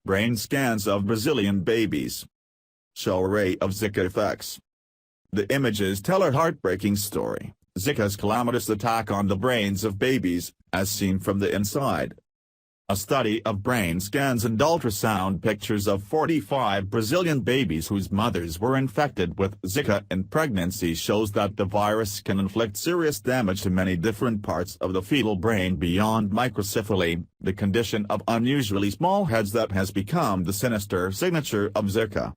Brain scans of Brazilian babies show array of Zika effects. The images tell a heartbreaking story, Zika's calamitous attack on the brains of babies, as seen from the inside. A study of brain scans and ultrasound pictures of 45 Brazilian babies whose mothers were infected with Zika in pregnancy shows that the virus can inflict serious damage to many different parts of the fetal brain beyond microcephaly, the condition of unusually small heads that has become the sinister signature of Zika.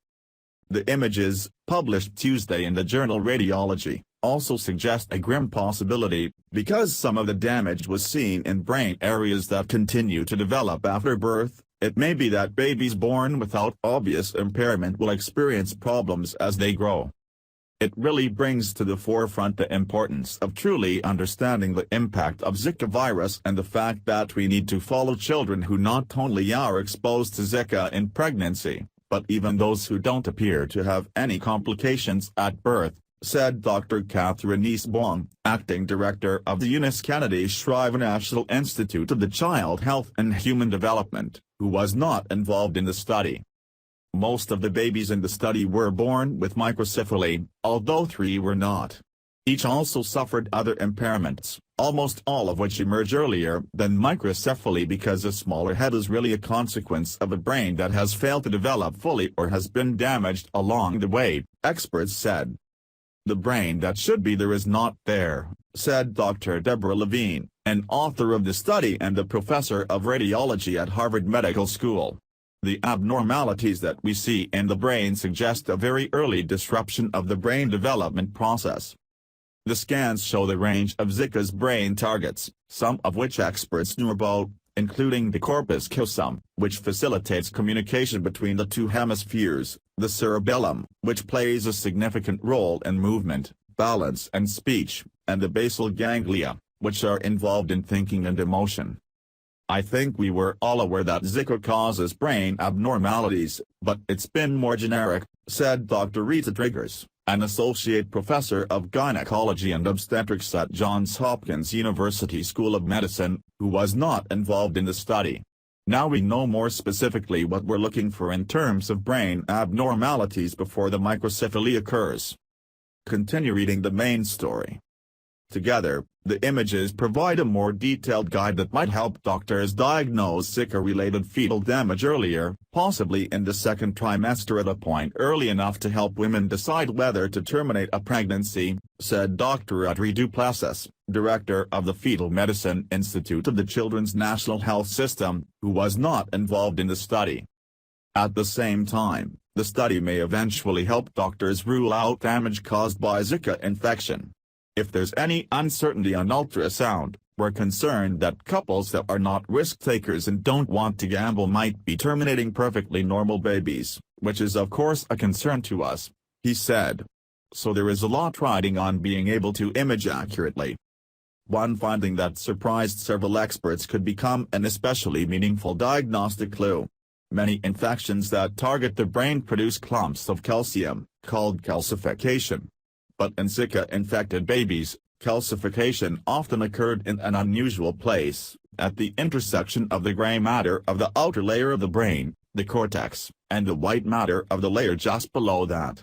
The images, published Tuesday in the journal Radiology, also suggest a grim possibility, because some of the damage was seen in brain areas that continue to develop after birth. It may be that babies born without obvious impairment will experience problems as they grow. It really brings to the forefront the importance of truly understanding the impact of Zika virus and the fact that we need to follow children who not only are exposed to Zika in pregnancy, but even those who don't appear to have any complications at birth, said Dr. Eunice Spong, acting director of the Eunice Shriver National Institute of the Child Health and Human Development, who was not involved in the study. Most of the babies in the study were born with microcephaly, although 3 were not. Each also suffered other impairments, almost all of which emerge earlier than microcephaly because a smaller head is really a consequence of a brain that has failed to develop fully or has been damaged along the way, experts said. The brain that should be there is not there, said Dr. Deborah Levine, an author of the study and a professor of radiology at Harvard Medical School. The abnormalities that we see in the brain suggest a very early disruption of the brain development process. The scans show the range of Zika's brain targets, some of which experts knew about, including the corpus callosum, which facilitates communication between the two hemispheres, the cerebellum, which plays a significant role in movement, balance and speech, and the basal ganglia, which are involved in thinking and emotion. I think we were all aware that Zika causes brain abnormalities, but it's been more generic, said Dr. Rita Driggers, an associate professor of gynecology and obstetrics at Johns Hopkins University School of Medicine, who was not involved in the study. Now we know more specifically what we're looking for in terms of brain abnormalities before the microcephaly occurs. Continue reading the main story. Together, the images provide a more detailed guide that might help doctors diagnose Zika-related fetal damage earlier, possibly in the second trimester at a point early enough to help women decide whether to terminate a pregnancy, said Dr. Audrey Duplessis, director of the Fetal Medicine Institute of the Children's National Health System, who was not involved in the study. At the same time, the study may eventually help doctors rule out damage caused by Zika infection. If there's any uncertainty on ultrasound, we're concerned that couples that are not risk takers and don't want to gamble might be terminating perfectly normal babies, which is of course a concern to us, he said. So there is a lot riding on being able to image accurately. One finding that surprised several experts could become an especially meaningful diagnostic clue. Many infections that target the brain produce clumps of calcium, called calcification. But in Zika-infected babies, calcification often occurred in an unusual place, at the intersection of the gray matter of the outer layer of the brain, the cortex, and the white matter of the layer just below that.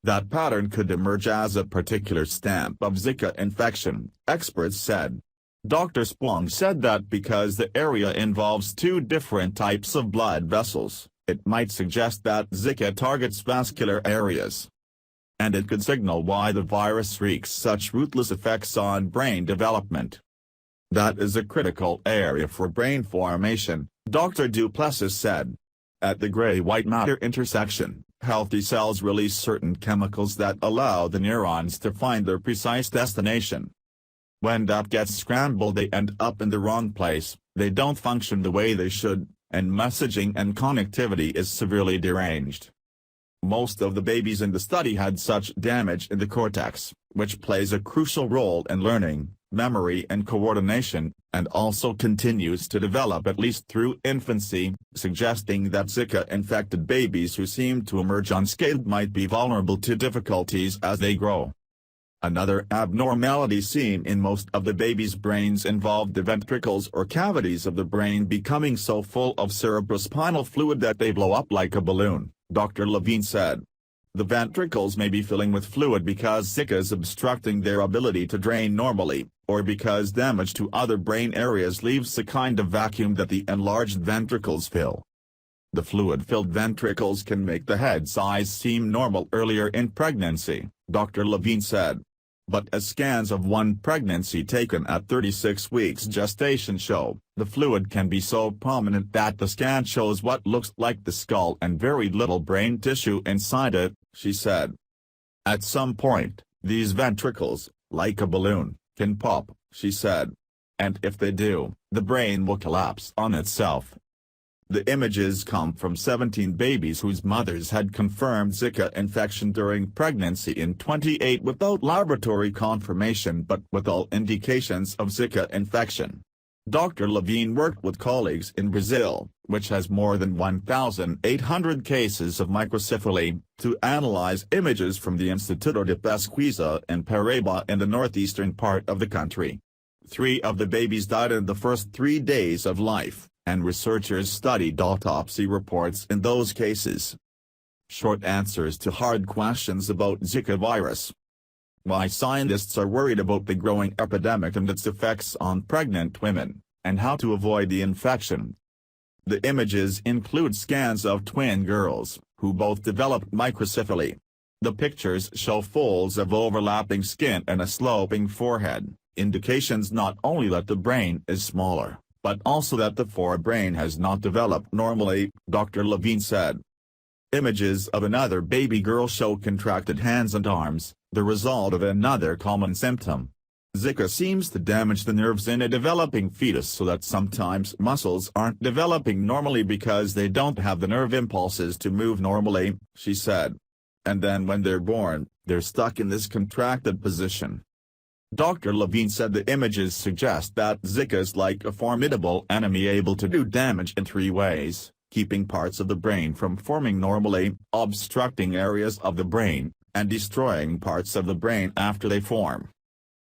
That pattern could emerge as a particular stamp of Zika infection, experts said. Dr. Spong said that because the area involves 2 different types of blood vessels, it might suggest that Zika targets vascular areas. And it could signal why the virus wreaks such ruthless effects on brain development. That is a critical area for brain formation, Dr. Duplessis said. At the gray-white matter intersection, healthy cells release certain chemicals that allow the neurons to find their precise destination. When that gets scrambled, they end up in the wrong place, they don't function the way they should, and messaging and connectivity is severely deranged. Most of the babies in the study had such damage in the cortex, which plays a crucial role in learning, memory and coordination, and also continues to develop at least through infancy, suggesting that Zika-infected babies who seem to emerge unscathed might be vulnerable to difficulties as they grow. Another abnormality seen in most of the baby's brains involved the ventricles or cavities of the brain becoming so full of cerebrospinal fluid that they blow up like a balloon, Dr. Levine said. The ventricles may be filling with fluid because Zika is obstructing their ability to drain normally, or because damage to other brain areas leaves the kind of vacuum that the enlarged ventricles fill. The fluid-filled ventricles can make the head size seem normal earlier in pregnancy, Dr. Levine said. But as scans of one pregnancy taken at 36 weeks gestation show, the fluid can be so prominent that the scan shows what looks like the skull and very little brain tissue inside it, she said. At some point, these ventricles, like a balloon, can pop, she said. And if they do, the brain will collapse on itself. The images come from 17 babies whose mothers had confirmed Zika infection during pregnancy in 28 without laboratory confirmation but with all indications of Zika infection. Dr. Levine worked with colleagues in Brazil, which has more than 1,800 cases of microcephaly, to analyze images from the Instituto de Pesquisa in Paraíba in the northeastern part of the country. 3 of the babies died in the first 3 days of life, and researchers studied autopsy reports in those cases. Short answers to hard questions about Zika virus. Why scientists are worried about the growing epidemic and its effects on pregnant women, and how to avoid the infection. The images include scans of twin girls, who both developed microcephaly. The pictures show folds of overlapping skin and a sloping forehead, indications not only that the brain is smaller, but also that the forebrain has not developed normally, Dr. Levine said. Images of another baby girl show contracted hands and arms, the result of another common symptom. Zika seems to damage the nerves in a developing fetus so that sometimes muscles aren't developing normally because they don't have the nerve impulses to move normally, she said. And then when they're born, they're stuck in this contracted position. Dr. Levine said the images suggest that Zika is like a formidable enemy able to do damage in 3 ways, keeping parts of the brain from forming normally, obstructing areas of the brain, and destroying parts of the brain after they form.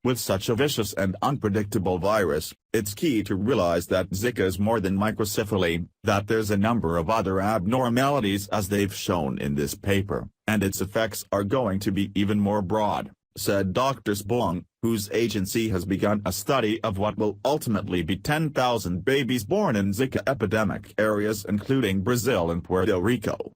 With such a vicious and unpredictable virus, it's key to realize that Zika is more than microcephaly, that there's a number of other abnormalities as they've shown in this paper, and its effects are going to be even more broad, said Dr. Spong, whose agency has begun a study of what will ultimately be 10,000 babies born in Zika epidemic areas including Brazil and Puerto Rico.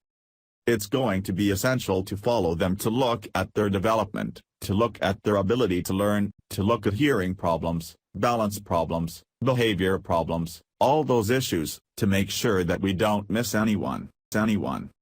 It's going to be essential to follow them to look at their development, to look at their ability to learn, to look at hearing problems, balance problems, behavior problems, all those issues, to make sure that we don't miss anyone.